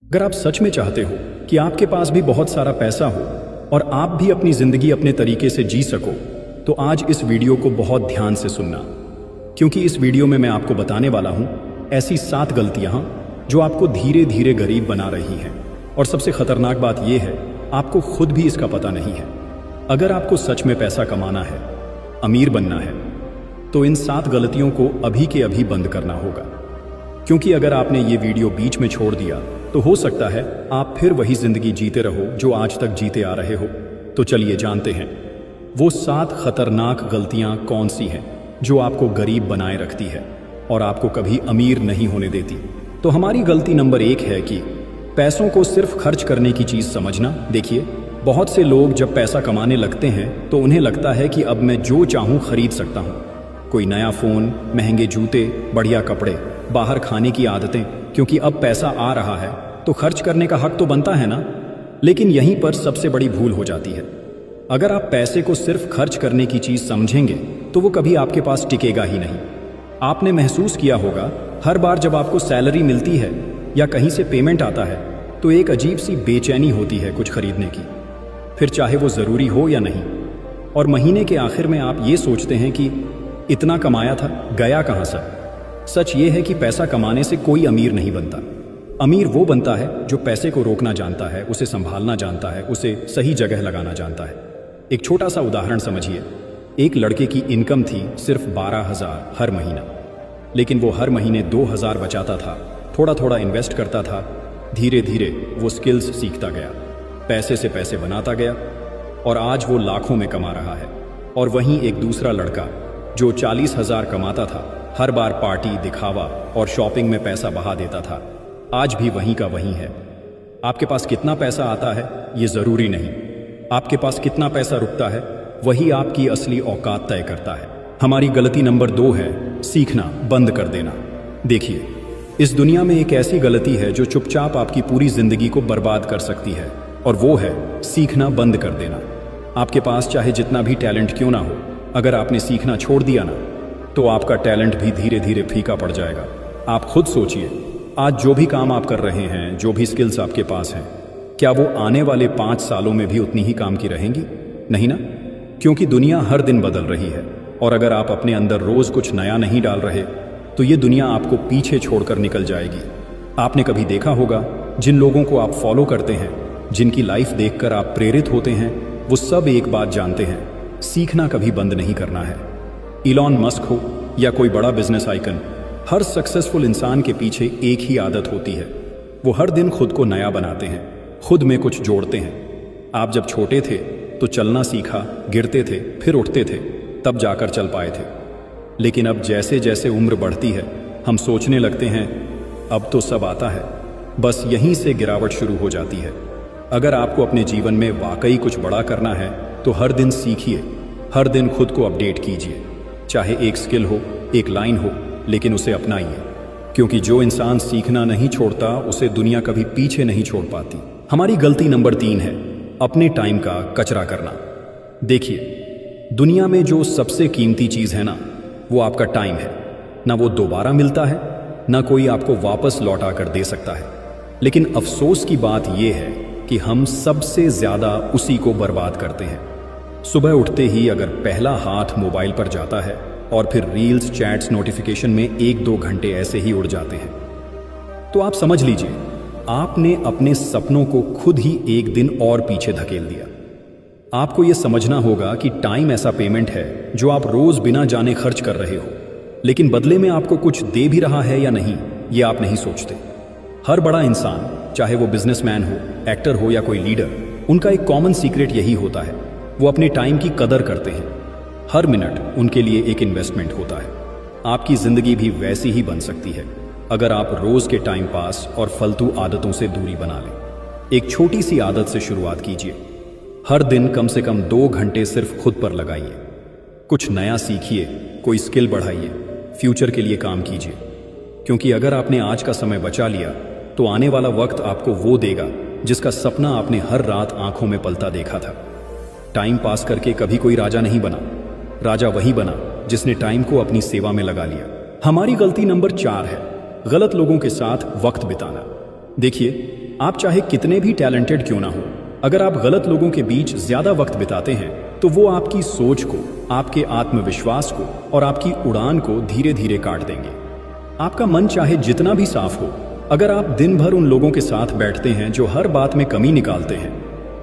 अगर आप सच में चाहते हो कि आपके पास भी बहुत सारा पैसा हो और आप भी अपनी जिंदगी अपने तरीके से जी सको, तो आज इस वीडियो को बहुत ध्यान से सुनना, क्योंकि इस वीडियो में मैं आपको बताने वाला हूं ऐसी 7 गलतियां जो आपको धीरे धीरे गरीब बना रही हैं। और सबसे खतरनाक बात यह है, आपको खुद भी इसका पता नहीं है। अगर आपको सच में पैसा कमाना है, अमीर बनना है, तो इन 7 गलतियों को अभी के अभी बंद करना होगा, क्योंकि अगर आपने ये वीडियो बीच में छोड़ दिया तो हो सकता है आप फिर वही जिंदगी जीते रहो जो आज तक जीते आ रहे हो। तो चलिए जानते हैं वो 7 खतरनाक गलतियां कौन सी हैं जो आपको गरीब बनाए रखती है और आपको कभी अमीर नहीं होने देती। तो हमारी गलती नंबर 1 है कि पैसों को सिर्फ खर्च करने की चीज समझना। देखिए, बहुत से लोग जब पैसा कमाने लगते हैं तो उन्हें लगता है कि अब मैं जो चाहूं खरीद सकता हूं। कोई नया फोन, महंगे जूते, बढ़िया कपड़े, बाहर खाने की आदतें, क्योंकि अब पैसा आ रहा है तो खर्च करने का हक तो बनता है ना। लेकिन यहीं पर सबसे बड़ी भूल हो जाती है। अगर आप पैसे को सिर्फ खर्च करने की चीज समझेंगे तो वो कभी आपके पास टिकेगा ही नहीं। आपने महसूस किया होगा, हर बार जब आपको सैलरी मिलती है या कहीं से पेमेंट आता है तो एक अजीब सी बेचैनी होती है कुछ खरीदने की, फिर चाहे वो जरूरी हो या नहीं। और महीने के आखिर में आप ये सोचते हैं कि इतना कमाया था, गया कहां सब। सच ये है कि पैसा कमाने से कोई अमीर नहीं बनता। अमीर वो बनता है जो पैसे को रोकना जानता है, उसे संभालना जानता है, उसे सही जगह लगाना जानता है। एक छोटा सा उदाहरण समझिए। एक लड़के की इनकम थी सिर्फ 12,000 हर महीना, लेकिन वो हर महीने 2,000 बचाता था, थोड़ा थोड़ा इन्वेस्ट करता था। धीरे धीरे वो स्किल्स सीखता गया, पैसे से पैसे बनाता गया और आज वो लाखों में कमा रहा है। और वहीं एक दूसरा लड़का जो 40,000 कमाता था, हर बार पार्टी, दिखावा और शॉपिंग में पैसा बहा देता था, आज भी वहीं का वहीं है। आपके पास कितना पैसा आता है ये जरूरी नहीं, आपके पास कितना पैसा रुकता है वही आपकी असली औकात तय करता है। हमारी गलती नंबर 2 है सीखना बंद कर देना। देखिए, इस दुनिया में एक ऐसी गलती है जो चुपचाप आपकी पूरी जिंदगी को बर्बाद कर सकती है, और वो है सीखना बंद कर देना। आपके पास चाहे जितना भी टैलेंट क्यों ना हो, अगर आपने सीखना छोड़ दिया ना तो आपका टैलेंट भी धीरे धीरे फीका पड़ जाएगा। आप खुद सोचिए, आज जो भी काम आप कर रहे हैं, जो भी स्किल्स आपके पास हैं, क्या वो आने वाले 5 सालों में भी उतनी ही काम की रहेंगी? नहीं ना, क्योंकि दुनिया हर दिन बदल रही है। और अगर आप अपने अंदर रोज कुछ नया नहीं डाल रहे तो ये दुनिया आपको पीछे छोड़कर निकल जाएगी। आपने कभी देखा होगा, जिन लोगों को आप फॉलो करते हैं, जिनकी लाइफ देखकर आप प्रेरित होते हैं, वो सब एक बात जानते हैं, सीखना कभी बंद नहीं करना है। इलॉन मस्क हो या कोई बड़ा बिजनेस आइकन, हर सक्सेसफुल इंसान के पीछे एक ही आदत होती है, वो हर दिन खुद को नया बनाते हैं, खुद में कुछ जोड़ते हैं। आप जब छोटे थे तो चलना सीखा, गिरते थे, फिर उठते थे, तब जाकर चल पाए थे। लेकिन अब जैसे जैसे उम्र बढ़ती है, हम सोचने लगते हैं अब तो सब आता है, बस यहीं से गिरावट शुरू हो जाती है। अगर आपको अपने जीवन में वाकई कुछ बड़ा करना है तो हर दिन सीखिए, हर दिन खुद को अपडेट कीजिए, चाहे एक स्किल हो, एक लाइन हो, लेकिन उसे अपनाइए, क्योंकि जो इंसान सीखना नहीं छोड़ता उसे दुनिया कभी पीछे नहीं छोड़ पाती। हमारी गलती नंबर 3 है अपने टाइम का कचरा करना। देखिए, दुनिया में जो सबसे कीमती चीज है ना, वो आपका टाइम है। ना वो दोबारा मिलता है, ना कोई आपको वापस लौटा कर दे सकता है। लेकिन अफसोस की बात यह है कि हम सबसे ज्यादा उसी को बर्बाद करते हैं। सुबह उठते ही अगर पहला हाथ मोबाइल पर जाता है और फिर रील्स, चैट्स, नोटिफिकेशन में 1-2 घंटे ऐसे ही उड़ जाते हैं, तो आप समझ लीजिए आपने अपने सपनों को खुद ही एक दिन और पीछे धकेल दिया। आपको यह समझना होगा कि टाइम ऐसा पेमेंट है जो आप रोज बिना जाने खर्च कर रहे हो, लेकिन बदले में आपको कुछ दे भी रहा है या नहीं, यह आप नहीं सोचते। हर बड़ा इंसान, चाहे वो बिजनेसमैन हो, एक्टर हो या कोई लीडर, उनका एक कॉमन सीक्रेट यही होता है, वो अपने टाइम की कदर करते हैं। हर मिनट उनके लिए एक इन्वेस्टमेंट होता है। आपकी जिंदगी भी वैसी ही बन सकती है अगर आप रोज के टाइम पास और फालतू आदतों से दूरी बना लें। एक छोटी सी आदत से शुरुआत कीजिए। हर दिन कम से कम 2 घंटे सिर्फ खुद पर लगाइए। कुछ नया सीखिए, कोई स्किल बढ़ाइए, फ्यूचर के लिए काम कीजिए, क्योंकि अगर आपने आज का समय बचा लिया तो आने वाला वक्त आपको वो देगा जिसका सपना आपने हर रात आंखों में पलता देखा था। टाइम पास करके कभी कोई राजा नहीं बना, राजा वही बना जिसने टाइम को अपनी सेवा में लगा लिया। हमारी गलती नंबर 4 है गलत लोगों के साथ वक्त बिताना। देखिए, आप चाहे कितने भी टैलेंटेड क्यों ना हो, अगर आप गलत लोगों के बीच ज्यादा वक्त बिताते हैं तो वो आपकी सोच को, आपके आत्मविश्वास को और आपकी उड़ान को धीरे धीरे काट देंगे। आपका मन चाहे जितना भी साफ हो, अगर आप दिन भर उन लोगों के साथ बैठते हैं जो हर बात में कमी निकालते हैं,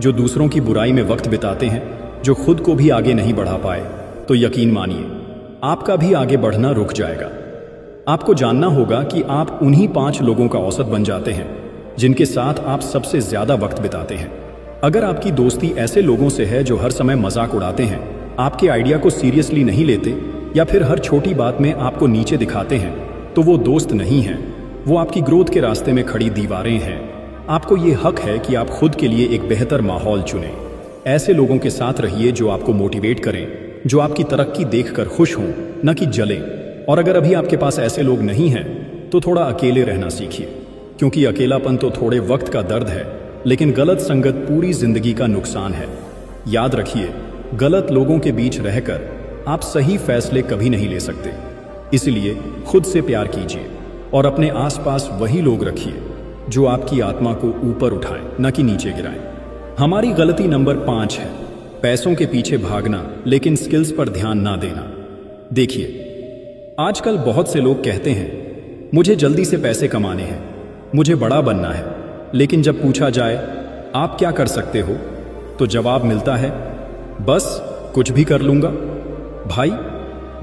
जो दूसरों की बुराई में वक्त बिताते हैं, जो खुद को भी आगे नहीं बढ़ा पाए, तो यकीन मानिए आपका भी आगे बढ़ना रुक जाएगा। आपको जानना होगा कि आप उन्हीं 5 लोगों का औसत बन जाते हैं जिनके साथ आप सबसे ज्यादा वक्त बिताते हैं। अगर आपकी दोस्ती ऐसे लोगों से है जो हर समय मजाक उड़ाते हैं, आपके आइडिया को सीरियसली नहीं लेते या फिर हर छोटी बात में आपको नीचे दिखाते हैं, तो वो दोस्त नहीं हैं, वो आपकी ग्रोथ के रास्ते में खड़ी दीवारें हैं। आपको ये हक है कि आप खुद के लिए एक बेहतर माहौल चुनें। ऐसे लोगों के साथ रहिए जो आपको मोटिवेट करें, जो आपकी तरक्की देखकर खुश हों, न कि जलें। और अगर अभी आपके पास ऐसे लोग नहीं हैं तो थोड़ा अकेले रहना सीखिए, क्योंकि अकेलापन तो थोड़े वक्त का दर्द है, लेकिन गलत संगत पूरी जिंदगी का नुकसान है। याद रखिए, गलत लोगों के बीच रहकर आप सही फैसले कभी नहीं ले सकते। इसलिए खुद से प्यार कीजिए और अपने आसपास वही लोग रखिए जो आपकी आत्मा को ऊपर उठाएं, न कि नीचे गिराएं। हमारी गलती नंबर 5 है पैसों के पीछे भागना लेकिन स्किल्स पर ध्यान ना देना। देखिए, आजकल बहुत से लोग कहते हैं मुझे जल्दी से पैसे कमाने हैं, मुझे बड़ा बनना है, लेकिन जब पूछा जाए आप क्या कर सकते हो तो जवाब मिलता है बस कुछ भी कर लूंगा। भाई,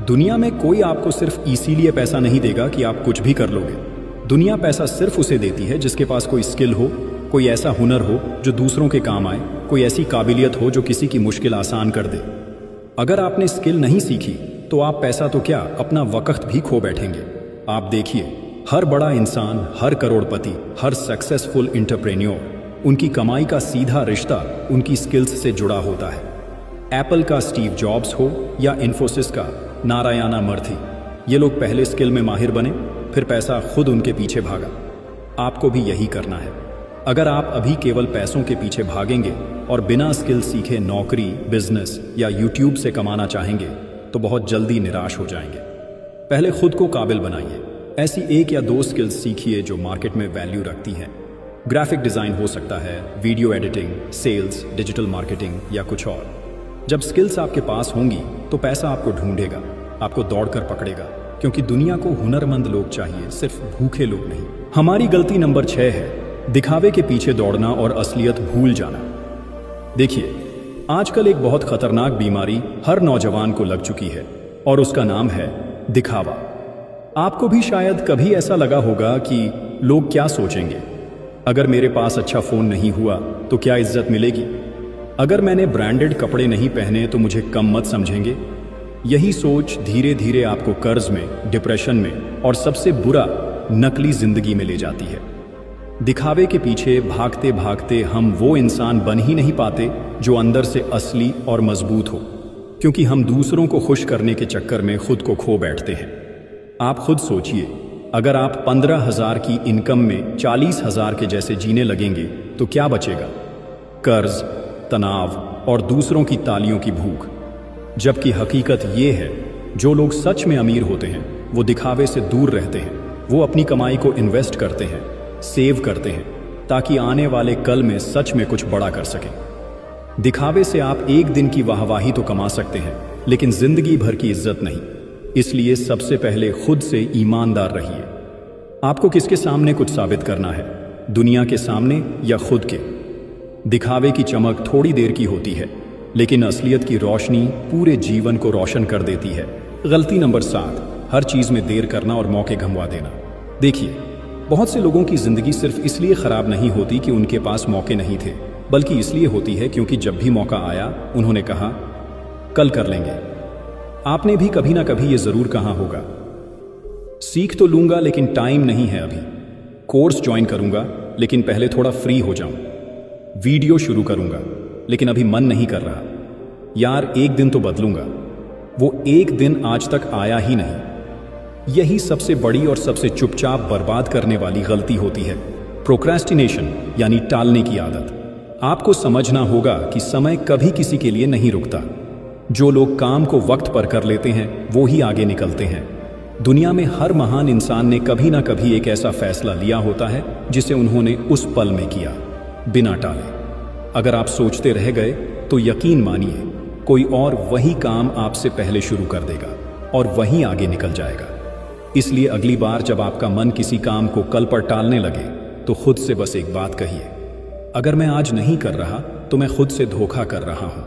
दुनिया में कोई आपको सिर्फ इसीलिए पैसा नहीं देगा कि आप कुछ भी कर लोगे। दुनिया पैसा सिर्फ उसे देती है जिसके पास कोई स्किल हो, कोई ऐसा हुनर हो जो दूसरों के काम आए, कोई ऐसी काबिलियत हो जो किसी की मुश्किल आसान कर दे। अगर आपने स्किल नहीं सीखी तो आप पैसा तो क्या, अपना वक्त भी खो बैठेंगे। आप देखिए, हर बड़ा इंसान, हर करोड़पति, हर सक्सेसफुल एंटरप्रेन्योर, उनकी कमाई का सीधा रिश्ता उनकी स्किल्स से जुड़ा होता है। एप्पल का स्टीव जॉब्स हो या इन्फोसिस का नारायणा मूर्ति, ये लोग पहले स्किल में माहिर बने, फिर पैसा खुद उनके पीछे भागा। आपको भी यही करना है। अगर आप अभी केवल पैसों के पीछे भागेंगे और बिना स्किल सीखे नौकरी, बिजनेस या यूट्यूब से कमाना चाहेंगे तो बहुत जल्दी निराश हो जाएंगे। पहले खुद को काबिल बनाइए। ऐसी 1 या 2 स्किल्स सीखिए जो मार्केट में वैल्यू रखती हैं। ग्राफिक डिज़ाइन हो सकता है, video editing, sales, digital marketing या कुछ और। जब स्किल्स आपके पास होंगी तो पैसा आपको ढूंढेगा, आपको दौड़कर पकड़ेगा, क्योंकि दुनिया को हुनरमंद लोग चाहिए, सिर्फ भूखे लोग नहीं। हमारी गलती नंबर 6 है दिखावे के पीछे दौड़ना और असलियत भूल जाना। देखिए, आजकल एक बहुत खतरनाक बीमारी हर नौजवान को लग चुकी है और उसका नाम है दिखावा। आपको भी शायद कभी ऐसा लगा होगा कि लोग क्या सोचेंगे, अगर मेरे पास अच्छा फोन नहीं हुआ तो क्या इज्जत मिलेगी, अगर मैंने ब्रांडेड कपड़े नहीं पहने तो मुझे कम मत समझेंगे। यही सोच धीरे धीरे आपको कर्ज में, डिप्रेशन में और सबसे बुरा नकली जिंदगी में ले जाती है। दिखावे के पीछे भागते भागते हम वो इंसान बन ही नहीं पाते जो अंदर से असली और मजबूत हो, क्योंकि हम दूसरों को खुश करने के चक्कर में खुद को खो बैठते हैं। आप खुद सोचिए, अगर आप 15,000 की इनकम में 40,000 के जैसे जीने लगेंगे तो क्या बचेगा? कर्ज, तनाव और दूसरों की तालियों की भूख। जबकि हकीकत ये है, जो लोग सच में अमीर होते हैं वो दिखावे से दूर रहते हैं। वो अपनी कमाई को इन्वेस्ट करते हैं, सेव करते हैं, ताकि आने वाले कल में सच में कुछ बड़ा कर सकें। दिखावे से आप एक दिन की वाहवाही तो कमा सकते हैं, लेकिन जिंदगी भर की इज्जत नहीं। इसलिए सबसे पहले खुद से ईमानदार रहिए। आपको किसके सामने कुछ साबित करना है, दुनिया के सामने या खुद के? दिखावे की चमक थोड़ी देर की होती है, लेकिन असलियत की रोशनी पूरे जीवन को रोशन कर देती है। गलती नंबर 7, हर चीज में देर करना और मौके घुमवा देना। देखिए, बहुत से लोगों की जिंदगी सिर्फ इसलिए खराब नहीं होती कि उनके पास मौके नहीं थे, बल्कि इसलिए होती है क्योंकि जब भी मौका आया उन्होंने कहा कल कर लेंगे। आपने भी कभी ना कभी ये जरूर कहा होगा, सीख तो लूंगा लेकिन टाइम नहीं है अभी, कोर्स ज्वाइन करूंगा लेकिन पहले थोड़ा फ्री हो जाऊं, वीडियो शुरू करूंगा लेकिन अभी मन नहीं कर रहा, यार एक दिन तो बदलूंगा। वो एक दिन आज तक आया ही नहीं। यही सबसे बड़ी और सबसे चुपचाप बर्बाद करने वाली गलती होती है, प्रोक्रेस्टिनेशन यानी टालने की आदत। आपको समझना होगा कि समय कभी किसी के लिए नहीं रुकता। जो लोग काम को वक्त पर कर लेते हैं वो ही आगे निकलते हैं। दुनिया में हर महान इंसान ने कभी ना कभी एक ऐसा फैसला लिया होता है जिसे उन्होंने उस पल में किया, बिना टाले। अगर आप सोचते रह गए तो यकीन मानिए कोई और वही काम आपसे पहले शुरू कर देगा और वहीं आगे निकल जाएगा। इसलिए अगली बार जब आपका मन किसी काम को कल पर टालने लगे तो खुद से बस एक बात कहिए, अगर मैं आज नहीं कर रहा तो मैं खुद से धोखा कर रहा हूं।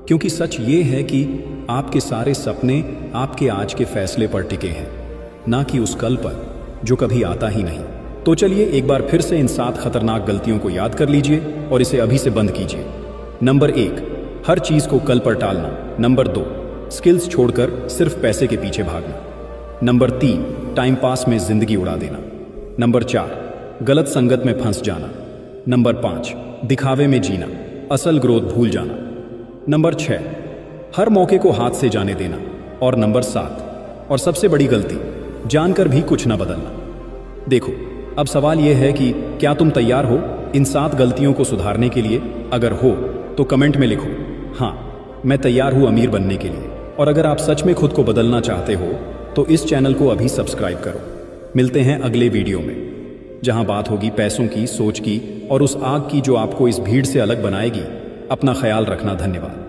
क्योंकि सच ये है कि आपके सारे सपने आपके आज के फैसले पर टिके हैं, ना कि उस कल पर जो कभी आता ही नहीं। तो चलिए एक बार फिर से इन 7 खतरनाक गलतियों को याद कर लीजिए और इसे अभी से बंद कीजिए। नंबर 1, हर चीज को कल पर टालना। नंबर 2, स्किल्स छोड़कर सिर्फ पैसे के पीछे भागना। नंबर 3, टाइम पास में जिंदगी उड़ा देना। नंबर 4, गलत संगत में फंस जाना। नंबर 5, दिखावे में जीना, असल ग्रोथ भूल जाना। नंबर 6, हर मौके को हाथ से जाने देना। और नंबर 7, और सबसे बड़ी गलती, जानकर भी कुछ ना बदलना। देखो, अब सवाल यह है कि क्या तुम तैयार हो इन 7 गलतियों को सुधारने के लिए? अगर हो तो कमेंट में लिखो, हाँ मैं तैयार हूं अमीर बनने के लिए। और अगर आप सच में खुद को बदलना चाहते हो तो इस चैनल को अभी सब्सक्राइब करो। मिलते हैं अगले वीडियो में, जहां बात होगी पैसों की, सोच की और उस आग की जो आपको इस भीड़ से अलग बनाएगी। अपना ख्याल रखना। धन्यवाद।